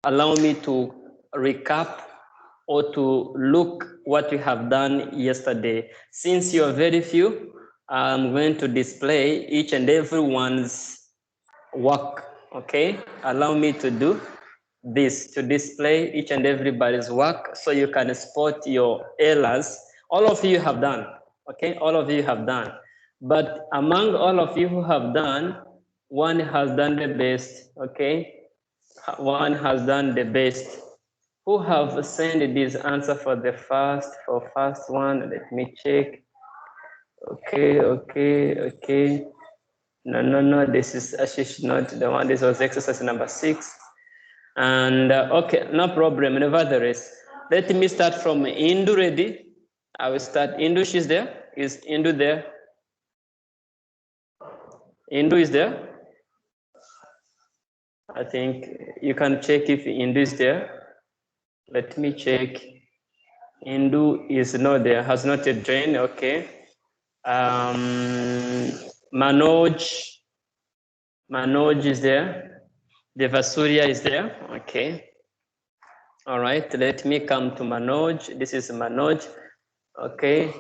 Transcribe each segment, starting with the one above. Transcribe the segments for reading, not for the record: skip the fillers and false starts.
allow me to recap or to look what you have done yesterday. Since you are very few, I'm going to display each and everyone's work, okay? Allow me to do this, to display each and everybody's work so you can spot your errors. All of you have done, okay? All of you have done. But among all of you who have done, one has done the best, okay? One has done the best. Who have sent this answer for the first one? Let me check. Okay. No, this is Ashish, not the one. This was exercise number 6. And okay, no problem. Nevertheless, let me start from Indu. Ready? I will start. Indu, she's there. Is Indu there? Indu is there? I think you can check if Indu is there. Let me check. Indu is not there, has not yet joined. Okay. Manoj is there. Devasuria is there. Okay. All right. Let me come to Manoj. This is Manoj. Okay.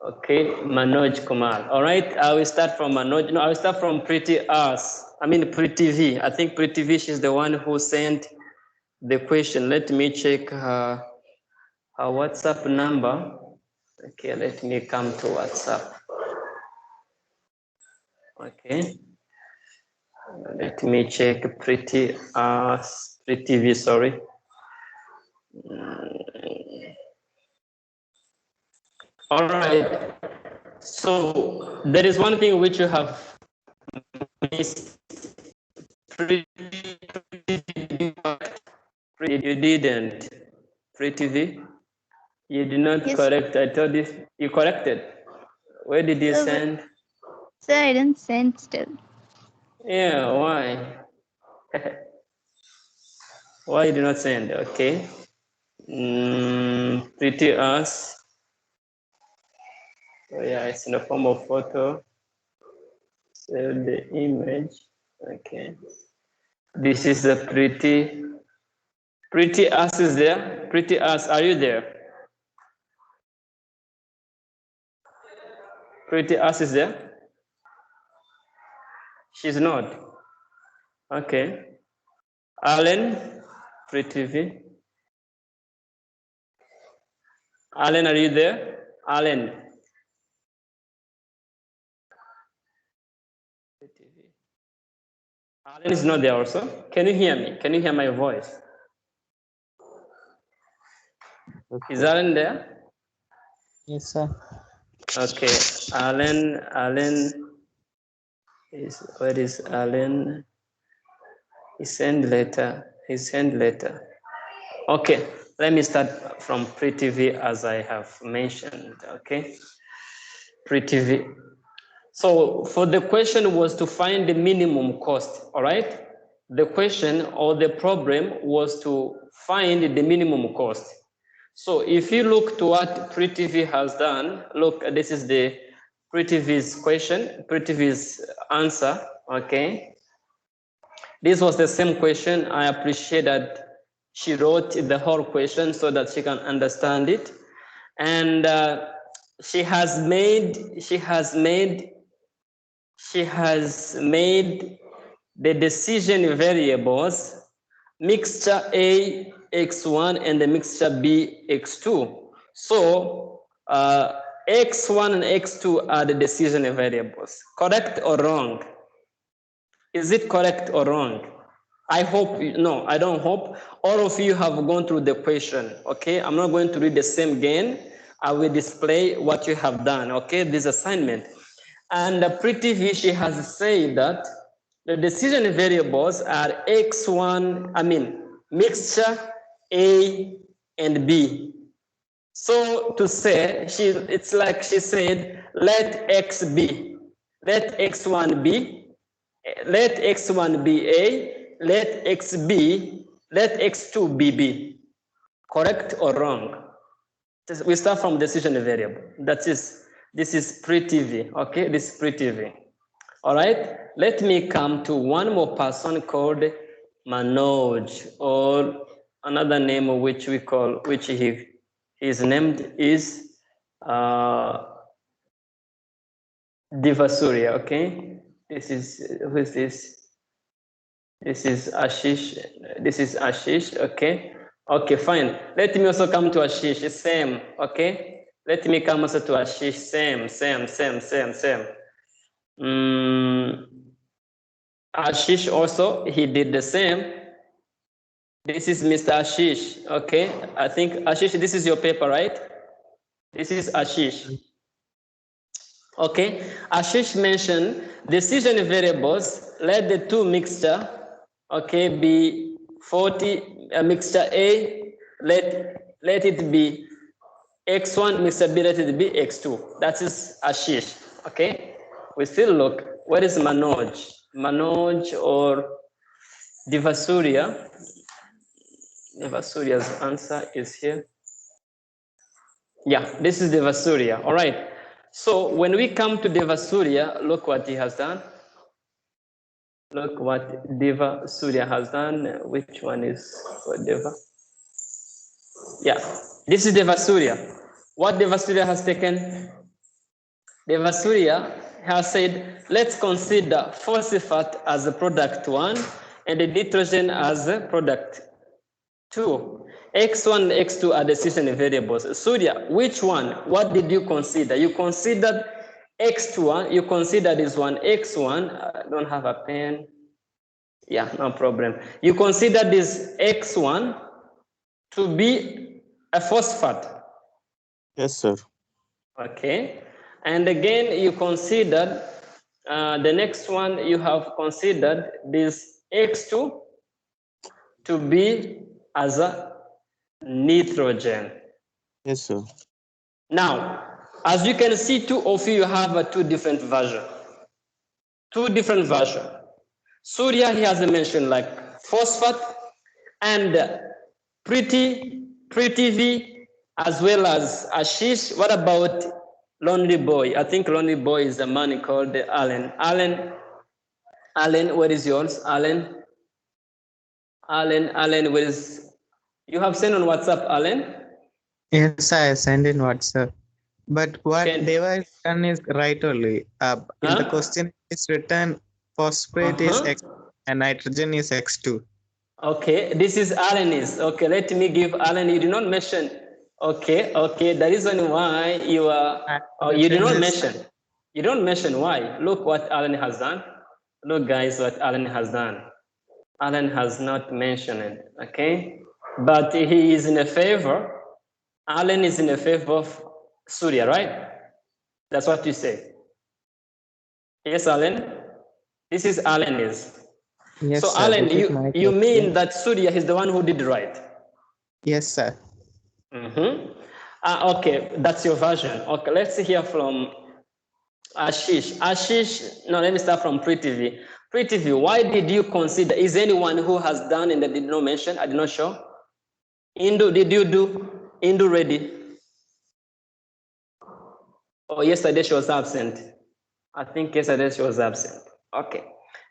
Manoj Kumar. All right. I will start from Manoj. No, I will start from Pretty V. I think Pretty V, she's the one who sent the question. Let me check her WhatsApp number. Okay, let me come to WhatsApp. Okay. Let me check Pretty V, sorry. All right. So there is one thing which you have missed. You didn't. Pretty V, you did not correct. I told you corrected. Where did you send? Sir, I didn't send still. Yeah, why? Why you did not send? Okay. Pretty us. Oh, yeah, it's in the form of photo. Save the image. Okay. This is the pretty us is there. Pretty us, are you there? Pretty us is there? She's not. Okay. Alan, Pretty V. Alan, are you there? Alan. Alan is not there also. Can you hear me? Can you hear my voice? Okay. Is Alan there? Yes, sir. Okay. Alan is, where is Alan? He sent letter. Okay. Let me start from Pretty V as I have mentioned. Okay. Pretty V. So for the question was to find the minimum cost, all right? The question or the problem was to find the minimum cost. So if you look to what Pretty V has done, look, this is the Pretty V's question, Pretty V's answer, okay? This was the same question. I appreciate that she wrote the whole question so that she can understand it. And she has made the decision variables mixture A x1 and the mixture B x2. So x1 and x2 are the decision variables. Correct or wrong? Is it correct or wrong? I hope, no, I don't hope. All of you have gone through the question, okay? I'm not going to read the same again. I will display what you have done, okay? This assignment. And Pretty V, she has said that the decision variables are mixture A and B. So to say, it's like she said, let X be, let X1 be, let X1 be A, let X be, let X2 be B. Correct or wrong? We start from decision variable. This is Pretty V, okay? This is Pretty V. All right, let me come to one more person called Manoj, or another name which we call, which he is named is uh, Divasuria. Okay, this is who is this? This is Ashish. This is Ashish. Okay. Okay, fine. Let me also come to Ashish. Same. Okay. Let me come also to Ashish. Same. Mm, Ashish also, he did the same. This is Mr. Ashish. Okay. I think Ashish, this is your paper, right? This is Ashish. Okay. Ashish mentioned decision variables. Let the two mixture, okay, be 40, mixture A, let it be x1, mixture B, let it be x2. That is Ashish. Okay. We still look. Where is Manoj? Manoj or Divasuria? Divasuria's answer is here. Yeah, this is Devasuria. All right. So when we come to Devasuria, look what he has done. Look what Devasuria has done. Which one is for Deva? Yeah, this is Devasuria. What Devasuria has taken? Devasuria has said, let's consider phosphate as a product one and the nitrogen as a product two. X1 and X2 are decision variables. Surya, which one? What did you consider? You considered X2, you considered this one X1. I don't have a pen. Yeah, no problem. You consider this X1 to be a phosphate. Yes, sir. Okay. And again, you considered the next one, you have considered this X2 to be as a nitrogen. Yes, sir. Now, as you can see, two of you have two different versions. Two different versions. Surya, he has mentioned like phosphate and pretty V, as well as Ashish. What about Lonely Boy? I think Lonely Boy is a man called Alan. Alan, where is yours? Alan, where is? You have sent on WhatsApp, Alan? Yes, I send in WhatsApp. But what Can, Deva has done is right only. In the huh? question, it's written phosphate is Uh-huh. X and nitrogen is X2. Okay, this is Alan is. Okay, let me give Alan. You did not mention. Okay. The reason why you are, And oh, the you did thing not is, mention. You don't mention why. Look what Alan has done. Look, guys, what Alan has done. Alan has not mentioned it. Okay, but he is in a favor. Alan is in a favor of Surya, right? That's what you say. Yes, Alan. This is Alan is. yes, So, sir, Alan, this is you my you mean question. that Surya is the one who did right? Yes, sir. Mm-hmm. Okay, that's your version. Okay, let's hear from Ashish. Ashish, no, let me start from Prithvi. Prithvi, why did you consider? Is anyone who has done and that did not mention? I did not show. Indu, did you do? Indu ready? Oh, yesterday she was absent. I think yesterday she was absent. Okay.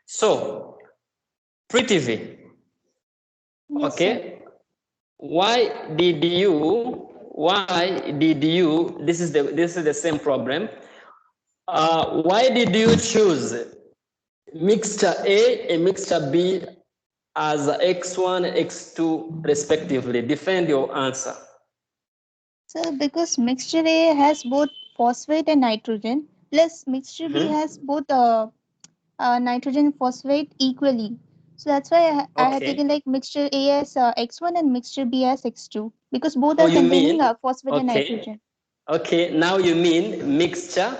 So, Prithvi, Yes, sir. okay. Why did you, this is the same problem. Why did you choose mixture A and mixture B as X1, X2 respectively? Defend your answer. So because mixture A has both phosphate and nitrogen, plus mixture B Mhm. has both nitrogen and phosphate equally. So that's why I had taken Okay. like mixture A as X1 and mixture B as X2 because both Oh, are you containing mean, phosphate and okay. nitrogen. Okay, now you mean mixture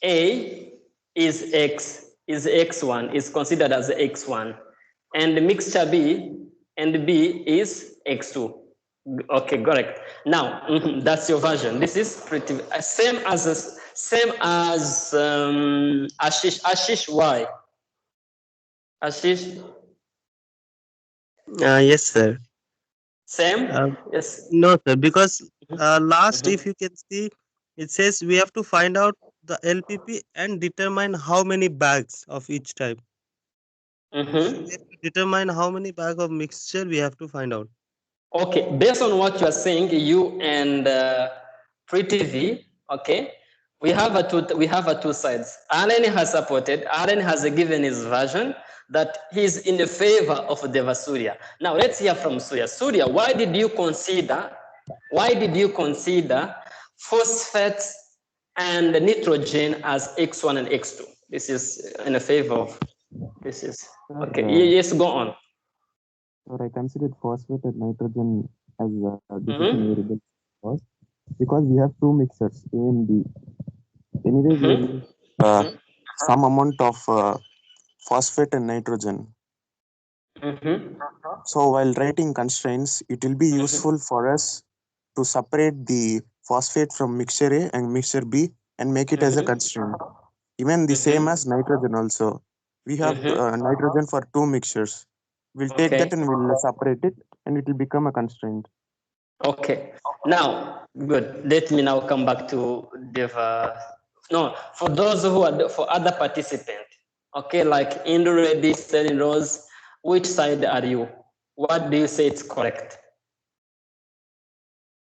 A is X1, is considered as X1, and mixture B and B is X2. Okay, correct. Now, that's your version. This is pretty same as Ashish. Ashish, why? Ashish, Yes, sir. same? Uh, Yes. no, sir, because last, if Mhm. you can see, it says we have to find out the LPP and determine how many bags of each type. Mm-hmm. We have to determine how many bag of mixture we have to find out. Okay, based on what you are saying, you and Pretty V, okay, we have a two sides. Allen has supported. Allen has given his version that he's in the favor of Devasuria. Now let's hear from Surya. Surya, why did you consider phosphates and nitrogen as X1 and X2? This is in a favor of this is Sir, okay. Yes, go on. sir, I considered phosphate and nitrogen as a decision Mm-hmm. variable first because we have two mixtures, A and B. Anyway, we Mm-hmm. will some amount of phosphate and nitrogen. Mm-hmm. So while writing constraints, it will be useful for us to separate the phosphate from mixture A and mixture B and make it as a constraint. Even the same as nitrogen also. We have nitrogen for two mixtures. We'll take that Okay. and we'll separate it and it will become a constraint. Okay. Now, good. Let me now come back to no, for those who are for other participants. Okay, like Indo Reddy, Sterling Rose, which side are you? What do you say it's correct?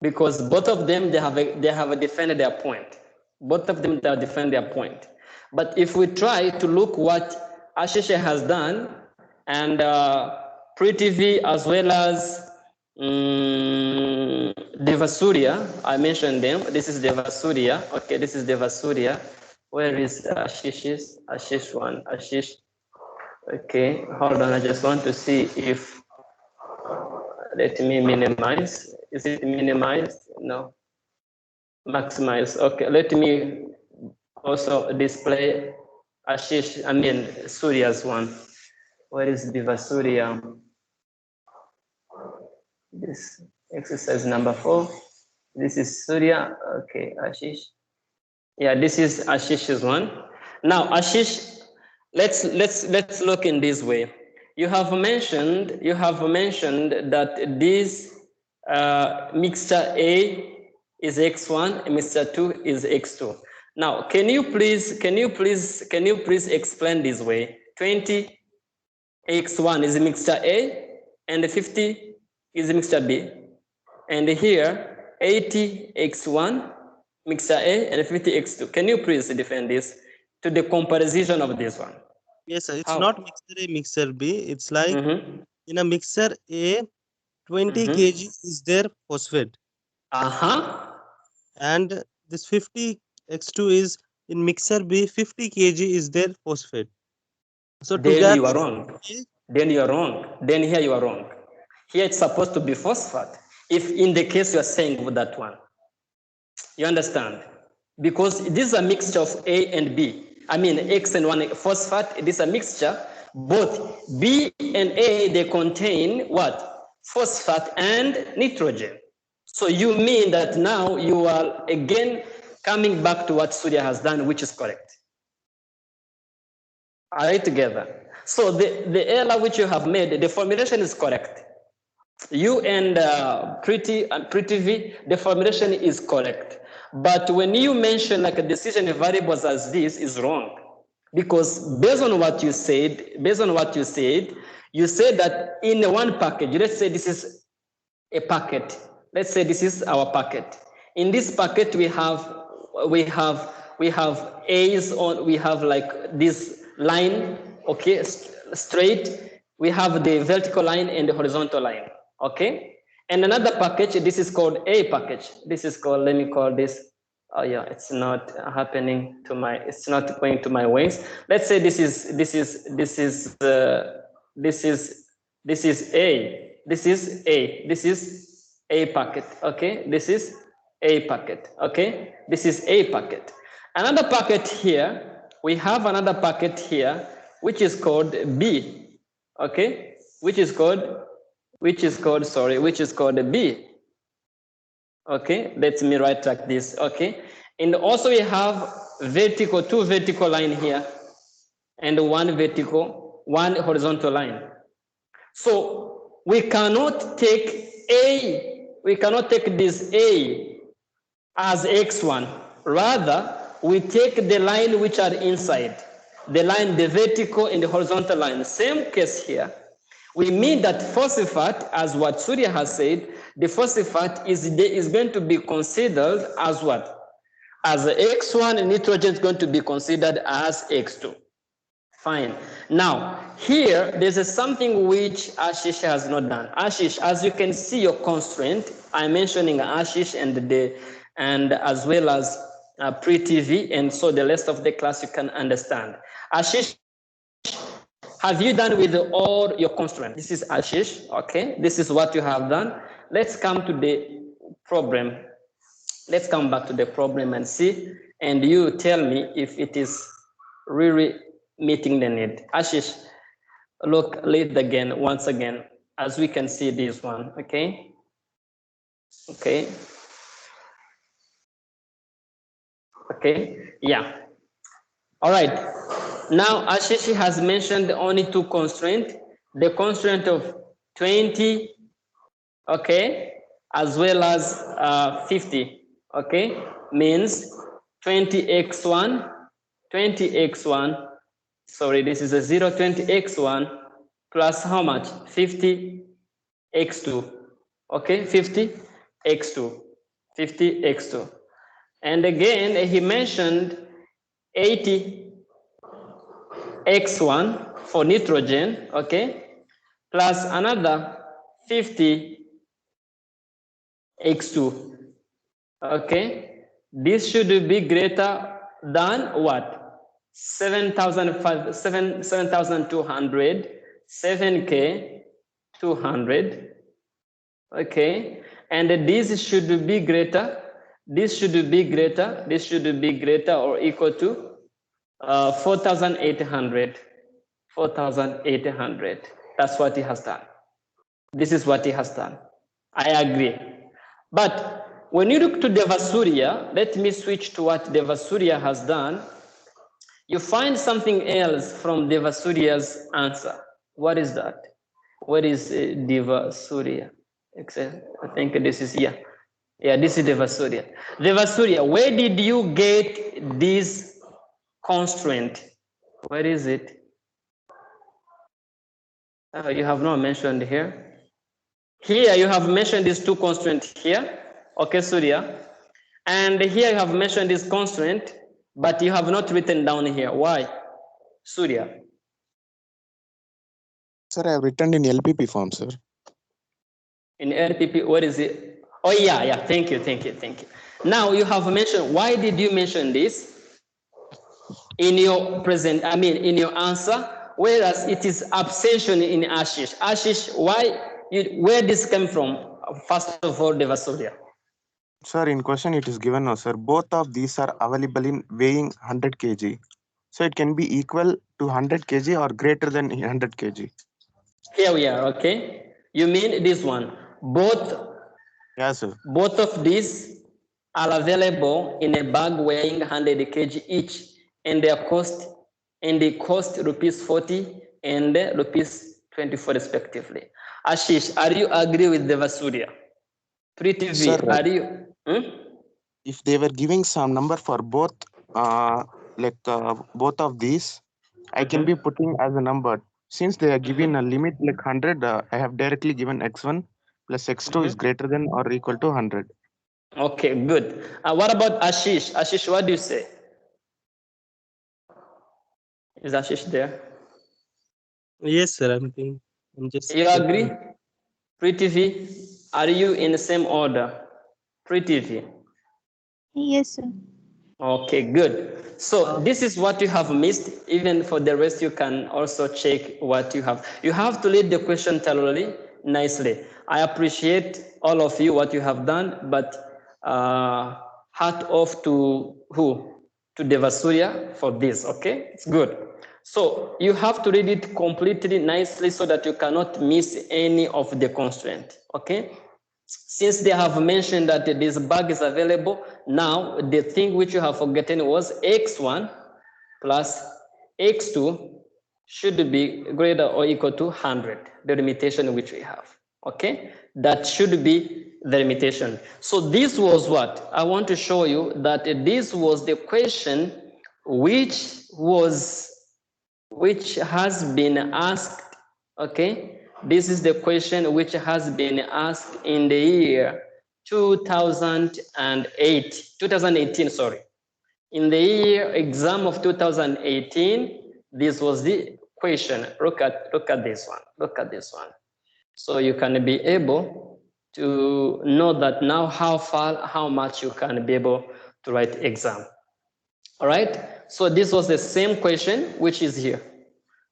Because both of them they have defended their point. Both of them they have defended their point. But if we try to look what Ashisha has done and Pretty V as well as Devasuria, I mentioned them. This is Devasuria. Okay, this is Devasuria. Where is Ashish? Ashish one. Ashish. Okay, hold on. I just want to see if let me minimize. Is it minimized? No. Maximize. Okay, let me also display Ashish, I mean Surya's one. Where is Devasuria? This exercise number 4. This is Surya. Okay, Ashish. Yeah, this is Ashish's one. Now, Ashish, let's look in this way. You have mentioned that this mixture A is X1 and mixture 2 is X2. Now, can you please explain this way? 20 X1 is mixture A and 50 is mixture B. And here, 80x1 mixture A and 50x2. Can you please defend this to the comparison of this one? Yes, sir. It's not How? mixture A, mixture B. It's like Mm-hmm. in a mixture A, 20 Mm-hmm. kg is there phosphate, Uh-huh. and this 50 X2 is in mixture B, 50 kg is there phosphate. So Then you together, are wrong. A, Then you are wrong. Then here you are wrong. Here it's supposed to be phosphate. If in the case you are saying with that one. You understand? Because this is a mixture of A and B. I mean, X and 1 phosphate, this is a mixture. Both B and A, they contain what? Phosphate and nitrogen. So you mean that now you are again coming back to what Surya has done, which is correct. Are they together? So the error which you have made, the formulation is correct. You and Pretty V, the formulation is correct. But when you mention like a decision variables as this is wrong. Because based on what you said, you said that in one package, let's say this is a packet. Let's say this is our packet. In this packet, we have A's on. We have like this line, okay, straight. We have the vertical line and the horizontal line, okay. And another package. This is called A package. This is called. Let me call this. Oh yeah, it's not happening to my. It's not going to my ways. Let's say this is this is this is A. This is A. This is A packet. Okay. This is A packet. Okay. This is A packet. Another packet here. We have another packet here, which is called B. Okay. Which is called B. Okay. Let me write like this. Okay. And also we have two vertical line here, and one horizontal line. So we cannot take this A as X1. Rather, we take the line which are inside. the line, the vertical and the horizontal line. Same case here. We mean that phosphate, as what Surya has said, the phosphate is going to be considered as what? As X1, and nitrogen is going to be considered as X2. Fine. Now, here, there's something which Ashish has not done. Ashish, as you can see your constraint, I'm mentioning Ashish and as well as pre-TV, and so the rest of the class you can understand. Ashish, have you done with all your constraint? This is Ashish, okay? This is what you have done. Let's come to the problem. Let's come back to the problem and see, and you tell me if it is really meeting the need. Ashish, look, lead again, once again, as we can see this one, okay? Okay. Okay, yeah. All right. Now, Ashish has mentioned only two constraints, the constraint of 20, okay, as well as 50, okay, means 20x1, 20x1, sorry, this is a 0, 20x1 plus how much? 50x2, okay, 50x2, 50x2. And again, he mentioned 80x1 for nitrogen, okay, plus another 50x2, okay. This should be greater than what? 7,200, 7K 200, okay. And this should be greater, this should be greater, this should be greater or equal to 4,800, 4,800. That's what he has done. This is what he has done. I agree. But when you look to Devasuriya, let me switch to what Devasuriya has done. You find something else from Devasuriya's answer. What is that? What is Devasuriya? I think this is, yeah. Yeah, this is Devasuriya. Devasuriya, where did you get this constraint? Where is it? You have not mentioned here. Here you have mentioned these two constraints here, okay, Surya. And here you have mentioned this constraint, but you have not written down here. Why? Surya. Sir, I have written in LPP form, sir. In LPP, what is it? Oh, yeah, yeah. Thank you, thank you, thank you. Now you have mentioned, why did you mention this in your present, I mean, in your answer, whereas it is abstention in Ashish. Ashish, where this came from? First of all, Devasuriya. Sir, in question it is given now, sir. Both of these are available in weighing 100 kg. So it can be equal to 100 kg or greater than 100 kg. Here we are, okay? You mean this one. Yes, sir. Both of these are available in a bag weighing 100 kg each, and they cost rupees 40 and rupees 24 respectively. Ashish, are you agree with Devasuriya? Pretty Sir, are you? if they were giving some number for both, both of these, I can be putting as a number. Since they are given a limit like 100, I have directly given x1 plus x2 is greater than or equal to 100. Okay, good. What about Ashish? Ashish, what do you say? Is Ashish there? Yes, sir. I'm just. You agree? Pretty are you in the same order? Pretty. Yes, sir. Okay, good. So this is what you have missed. Even for the rest, you can also check what you have. You have to read the question thoroughly, nicely. I appreciate all of you, what you have done, but hat off to who? To Devasuriya for this, okay? It's good. So you have to read it completely nicely so that you cannot miss any of the constraint, okay? Since they have mentioned that this bag is available, now the thing which you have forgotten was x1 plus x2 should be greater or equal to 100, the limitation which we have, okay? That should be the limitation. So this was what? I want to show you that this was the question which was which has been asked, okay? This is the question which has been asked in the year 2018, sorry. In the year exam of 2018, this was the question. Look at this one, look at this one. So you can be able to know that now how much you can be able to write exam. All right, so this was the same question which is here.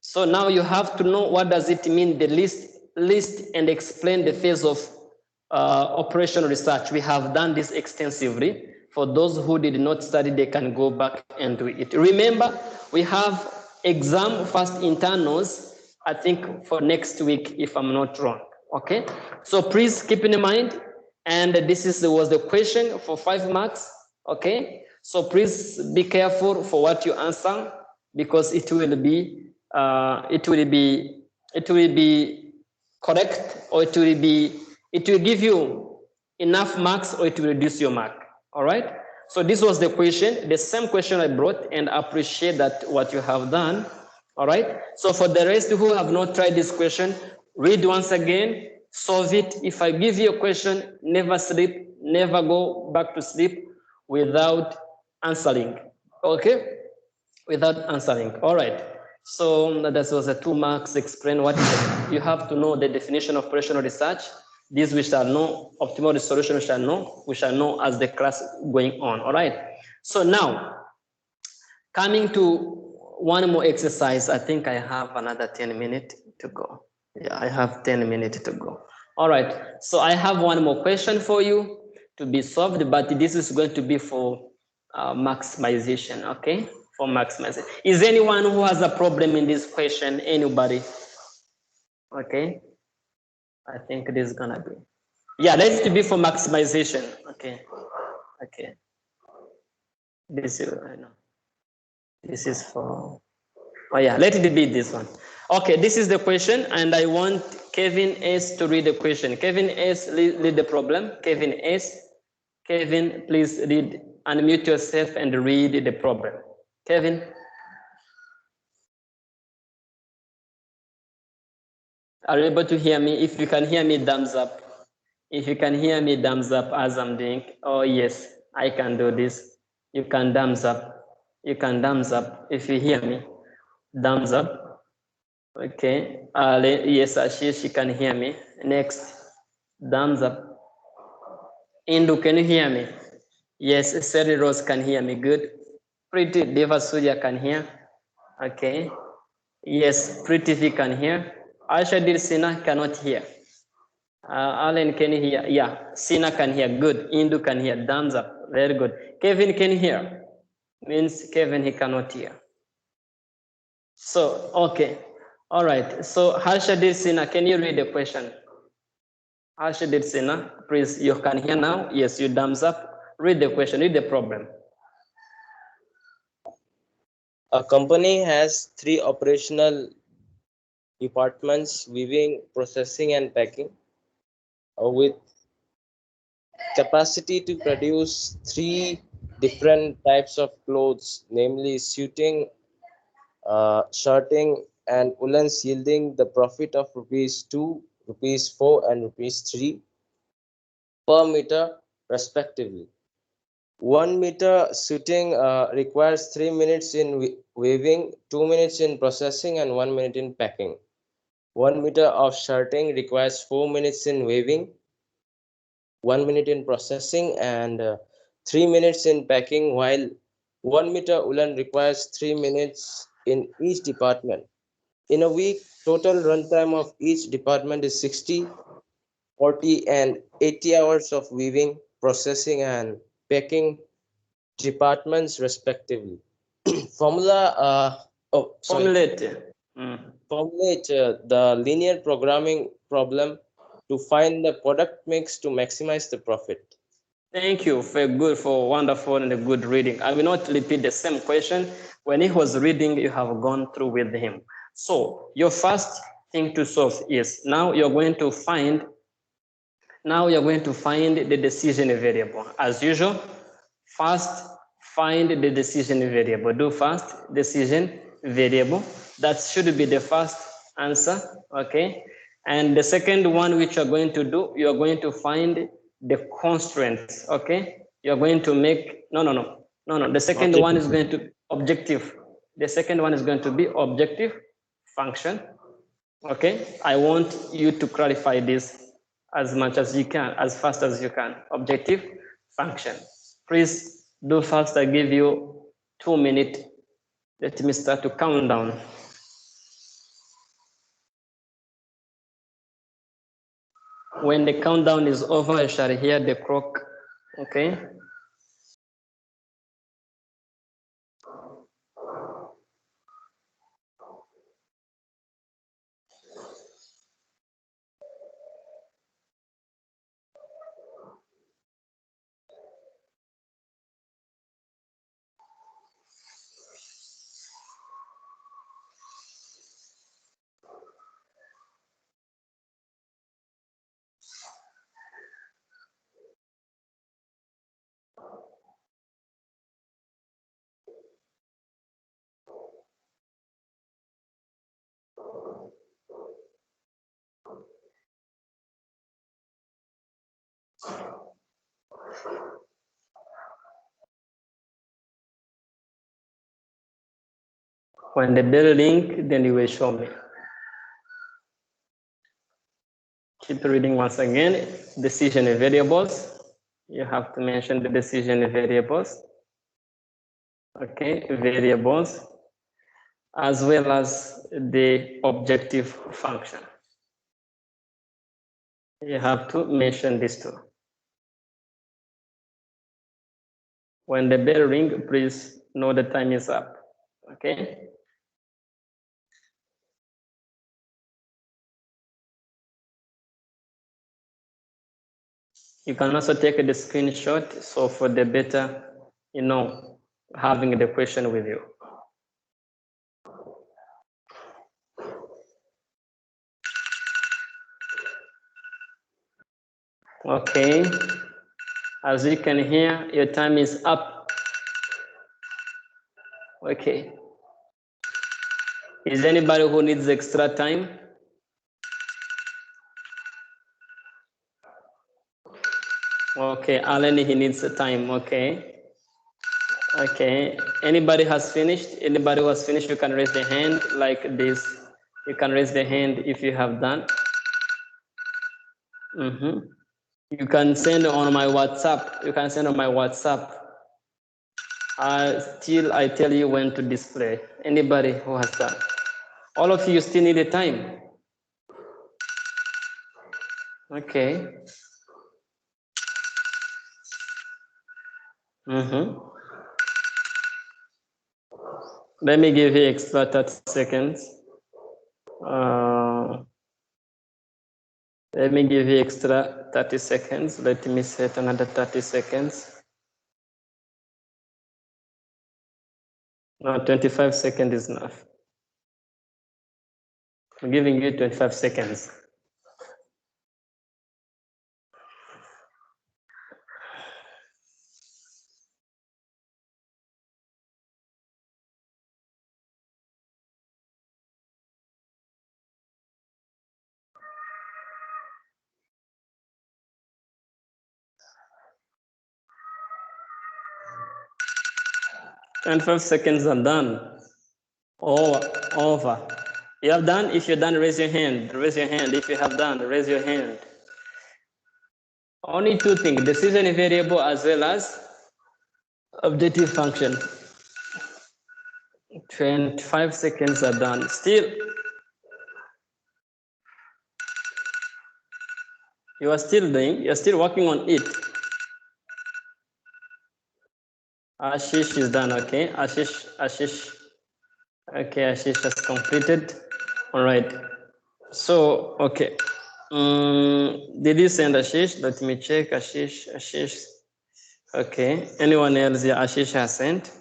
So now you have to know what does it mean, the list and explain the phase of operational research. We have done this extensively. For those who did not study, they can go back and do it. Remember, we have exam first internals, I think for next week, if I'm not wrong, okay? So please keep in mind, and this was the question for 5 marks, okay? So please be careful for what you answer, because it will be correct, or it will give you enough marks, or it will reduce your mark. All right, so this was the question, the same question I brought, and I appreciate that what you have done. All right, so for the rest who have not tried this question, read once again, solve it. If I give you a question, never sleep, never go back to sleep without answering. Okay, without answering. All right, so that was a 2 marks. Explain what you have to know, the definition of operational research. This we shall know, optimal solution we shall know as the class going on. All right, so now coming to one more exercise. I think I have another 10 minutes to go. Yeah, I have 10 minutes to go. All right, so I have one more question for you to be solved, but this is going to be for maximization, okay? For maximization. Is anyone who has a problem in this question? Anybody? Okay. I think this is gonna be. Yeah, let it be for maximization. Okay. Okay. This is, I know. This is for. Oh yeah, let it be this one. Okay, this is the question, and I want Kevin S to read the question. Kevin S, read the problem. Kevin S. Kevin, please read, unmute yourself and read the problem. Kevin. Are you able to hear me? If you can hear me, thumbs up. If you can hear me, thumbs up as I'm doing. Oh yes, I can do this. You can thumbs up. You can thumbs up if you hear me. Thumbs up. Okay. Yes, she can hear me. Next. Thumbs up. Indu, can you hear me? Yes, Seri Rose can hear me. Good. Pretty Deva Surya can hear. Okay. Yes, Pretty V can hear. Aisha Sina cannot hear. Alan can hear. Yeah, Sina can hear. Good. Indu can hear. Thumbs up. Very good. Kevin can hear. Means Kevin, he cannot hear. So, okay. All right. So, Harsha Sina, can you read the question? Harsha Sina, please, you can hear now. Yes, you thumbs up. Read the question. Read the problem. A company has 3 operational departments: weaving, processing, and packing, with capacity to produce 3 different types of clothes, namely suiting, shirting, and woolens, yielding the profit of ₹2, ₹4, and ₹3 per meter respectively. 1 meter suiting requires 3 minutes in weaving, 2 minutes in processing, and 1 minute in packing. 1 meter of shirting requires 4 minutes in weaving, 1 minute in processing, and 3 minutes in packing, while 1 meter woolen requires 3 minutes in each department. In a week, total runtime of each department is 60, 40, and 80 hours of weaving, processing, and packing departments respectively. Formulate. Formulate the linear programming problem to find the product mix to maximize the profit. Thank you for wonderful and a good reading. I will not repeat the same question. When he was reading, you have gone through with him. So your first thing to solve is now you're going to find the decision variable. As usual, first find the decision variable. Do first decision variable. That should be the first answer, okay? And the second one which you're going to do, you're going to find the constraints, okay? You're going to make, no. The second one is going to objective. The second one is going to be objective function, okay? I want you to clarify this as much as you can, as fast as you can. Objective function. Please do fast. I give you 2 minutes. Let me start to count down. When the countdown is over, you shall hear the clock, okay? When the bell ring, then you will show me. Keep reading once again. Decision variables. You have to mention the decision variables. Okay, variables, as well as the objective function. You have to mention these two. When the bell ring, please know the time is up. Okay. You can also take the screenshot, so for the better, having the question with you. Okay, as you can hear, your time is up. Okay. Is anybody who needs extra time? Okay, Alan, he needs time, okay. Okay, anybody has finished? Anybody who has finished, you can raise the hand like this. You can raise the hand if you have done. You can send on my WhatsApp. You can send on my WhatsApp. Still, I tell you when to display. Anybody who has done. All of you still need the time. Okay. Let me give you extra 30 seconds. Let me give you extra 30 seconds. Let me set another 30 seconds. No, 25 seconds is enough. I'm giving you 25 seconds. And 5 seconds are done. Over. You have done? If you're done, raise your hand. Raise your hand. If you have done, raise your hand. Only two things, decision variable as well as objective function. 25 seconds are done. Still, you're still working on it. Ashish is done, okay. Ashish. Okay, Ashish has completed. All right. So, okay. Did you send Ashish? Let me check. Ashish. Okay. Anyone else here? Ashish has sent.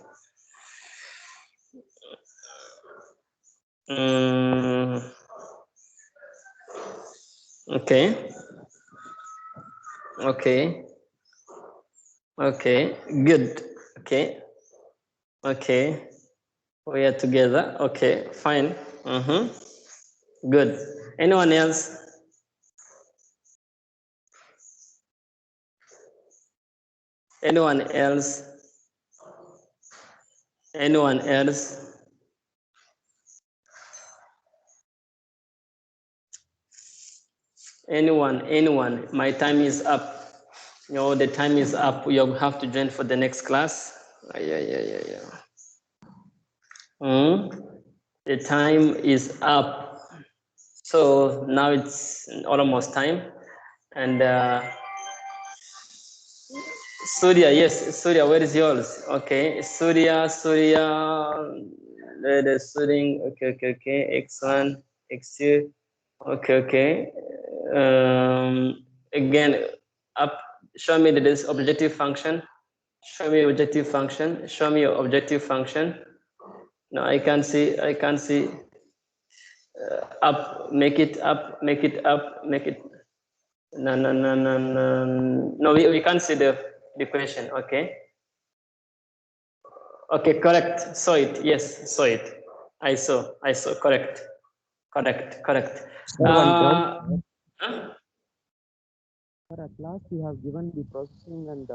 Okay. Okay. Good. Okay. We are together. Okay, fine. Good. Anyone else? Anyone else? Anyone else? Anyone? My time is up. The time is up. You have to join for the next class. Yeah. The time is up. So now it's almost time. And Surya, yes, Surya, where is yours? Okay, Surya, the studying, okay, X1, X2, okay. Again, up, show me this objective function. Show me objective function. Show me your objective function. No, I can't see. Up, make it up, make it up, make it. No. No, we can't see the question. Okay. Okay, correct. Saw it. Yes, saw it. I saw. Correct. Sir, one point. Huh? Sir, at last you have given the processing and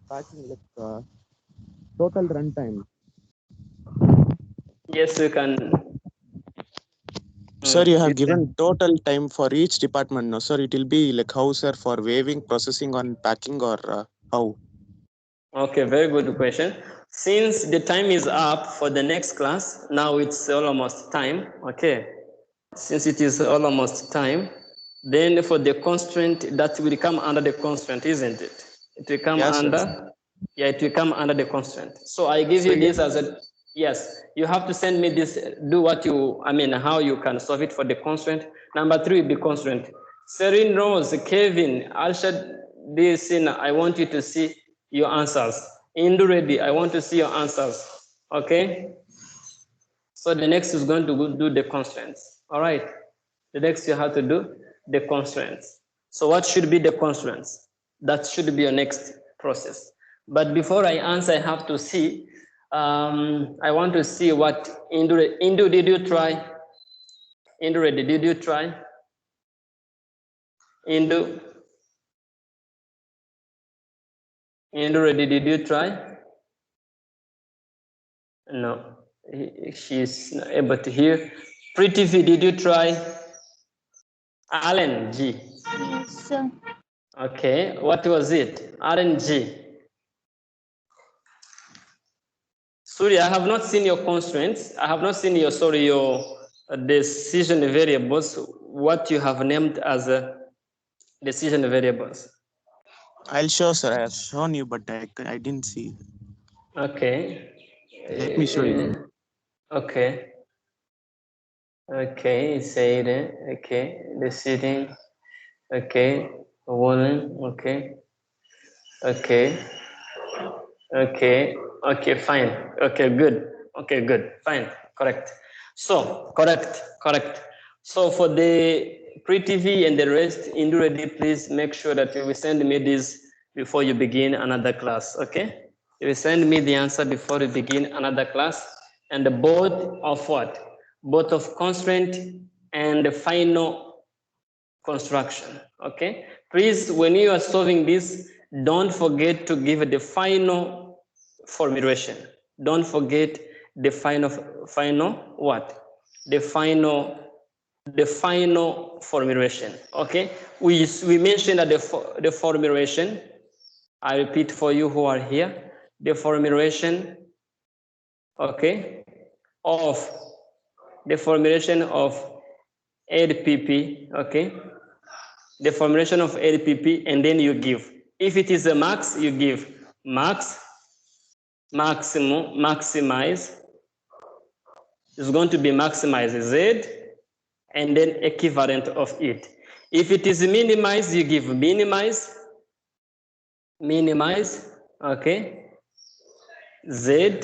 packing total runtime. Yes, you can. Sir, you have given total time for each department. No, sir, it will be like how, sir, for waiving, processing, on packing, or how? Okay, very good question. Since the time is up for the next class, now it's almost time. Okay, since it is almost time, then for the constraint, that will come under the constraint, isn't it? It will come Yes, sir. under, yeah, it will come under the constraint. So I give you this as a, yes, you have to send me this, do what you, how you can solve it for the constraint. Number 3 will be constraint. Serene Rose, Kevin, Alshad, this, I want you to see your answers. Indu ready, I want to see your answers. Okay? So the next is going to do the constraints. All right. The next you have to do the constraints. So what should be the constraints? That should be your next process. But before I answer, I have to see. I want to see what Indu did you try? Indu ready? Did you try? Indu ready? Did you try? No, she's not able to hear. Pretty V, did you try? Alan G. Yes, sir. Okay, what was it? RNG. Sorry, I have not seen your constraints. I have not seen your decision variables, what you have named as decision variables. I'll show, sir. I have shown you, but I didn't see. Okay. Let me show you. Okay. Okay, say it. Okay, the sitting. Okay, walling. Okay. Okay. Okay, fine. Okay, good. Okay, good. Fine. Correct. So, correct. So for the pre-TV and the rest, ready, please make sure that you will send me this before you begin another class, okay? You will send me the answer before you begin another class, and the both of what? Both of constraint and the final construction, okay? Please, when you are solving this, don't forget to give the final formulation. Don't forget the final what? The final formulation, okay? We mentioned that the formulation, I repeat for you who are here, the formulation, okay, of the formulation of LPP, okay? The formulation of LPP, and then you give. If it is a max, you give max, maximum, maximize. It's going to be maximize Z, and then equivalent of it. If it is minimize, you give minimize, okay? Z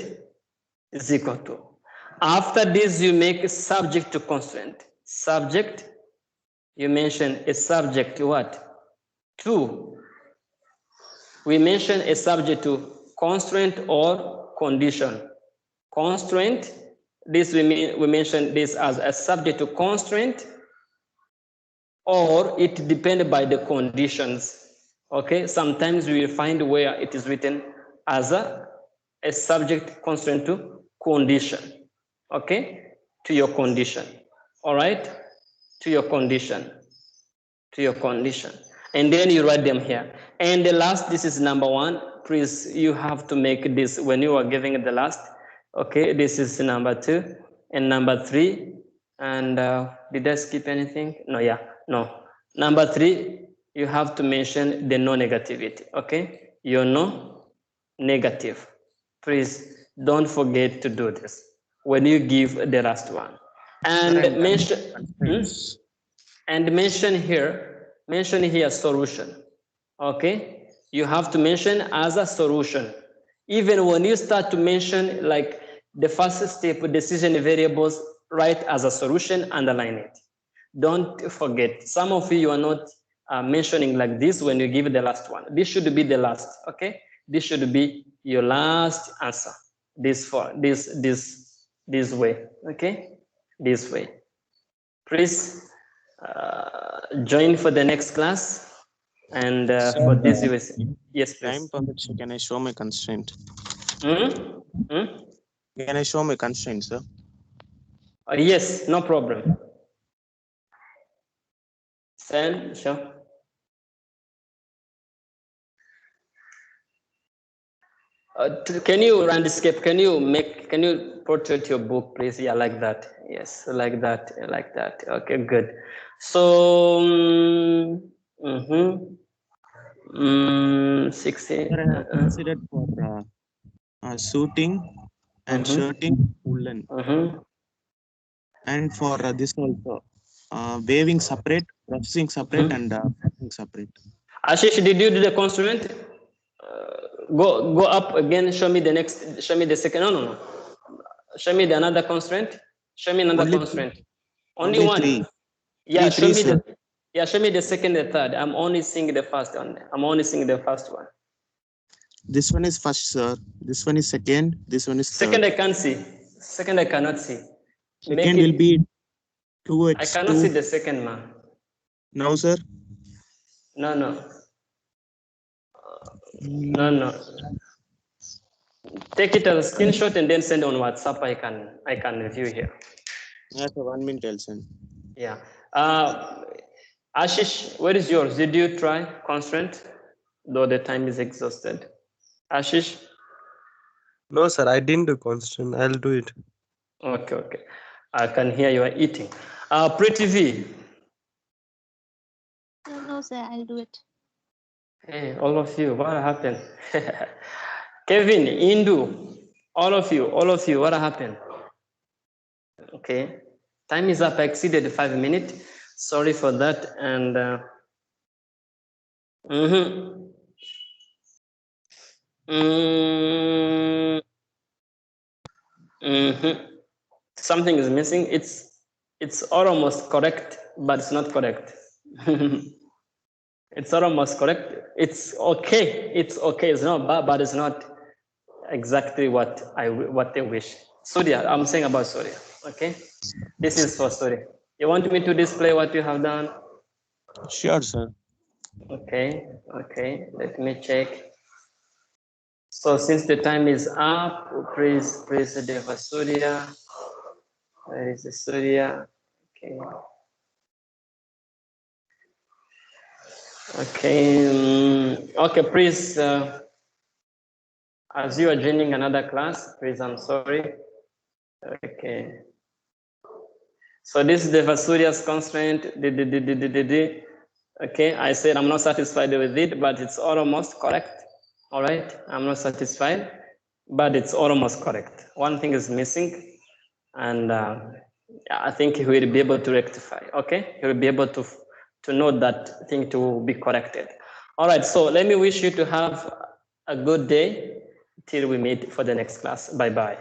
is equal to. After this, you make subject to constraint. Subject, you mention a subject to what? To. We mention a subject to constraint or condition. Constraint this we mentioned this as a subject to constraint, or it depends by the conditions. Okay, sometimes we will find where it is written as a subject constraint to condition. Okay, to your condition. All right, to your condition, to your condition, and then you write them here. And the last, this is number one. Please, you have to make this when you are giving the last. Okay, this is number two and number three. And did I skip anything? No, yeah, no. Number three, you have to mention the no negativity. Okay, your no negative. Please don't forget to do this when you give the last one. And mention. And mention here solution. Okay, you have to mention as a solution. Even when you start to mention like the first step, decision variables, write as a solution, underline it. Don't forget. Some of you are not mentioning like this when you give the last one. This should be the last. Okay, this should be your last answer. This way. Okay, this way. Please join for the next class. And for this, you will see. Yes, Time please. permits, can I show my constraint? Hmm? Can I show my constraint, sir? Yes, no problem. Send, sure. Can you run the escape? Can you portrait your book, please? Yeah, like that. Yes, like that, like that. Okay, good. So, 60. Sir, I have considered for suiting and shirting woolen, and for this also waving separate, processing separate, and packing separate. Ashish, did you do the constraint? Go up again. Show me the next. Show me the second. No. Show me the another constraint. Show me another Only constraint. only Only one. three. Yeah, show me Sir. show me the second and third. I'm only seeing the first one. I'm only seeing the first one. This one is first, sir. This one is second. This one is Second, third. I can't see. Second, I cannot see. Second will be 2x2. I cannot see the second, man. Now, sir. No. No. Take it as a screenshot and then send on WhatsApp. I can review here. Yes, sir. 1 minute, I'll send. Yeah. Ashish, where is yours? Did you try constraint? Though the time is exhausted. Ashish? No, sir, I didn't do constant. I'll do it. Okay. I can hear you are eating. Pretty V. No, sir, I'll do it. Hey, all of you, what happened? Kevin, Indu, all of you, what happened? Okay, time is up. I exceeded 5 minutes. Sorry for that. And something is missing. It's almost correct, but it's not correct. It's almost correct. It's okay. It's not bad, but it's not exactly what they wish. Surya, I'm saying about Surya. Okay, this is for Surya. You want me to display what you have done? Sure, sir. Okay. Let me check. So since the time is up, praise the Deva Surya. Where is the Surya? Okay. Okay, please, as you are joining another class, please, I'm sorry. Okay. So this is the Vasuria's constraint. Okay, I said I'm not satisfied with it, but it's almost correct. All right, I'm not satisfied, but it's almost correct. One thing is missing, and I think he will be able to rectify. Okay, he will be able to note that thing to be corrected. All right, so let me wish you to have a good day till we meet for the next class. Bye-bye.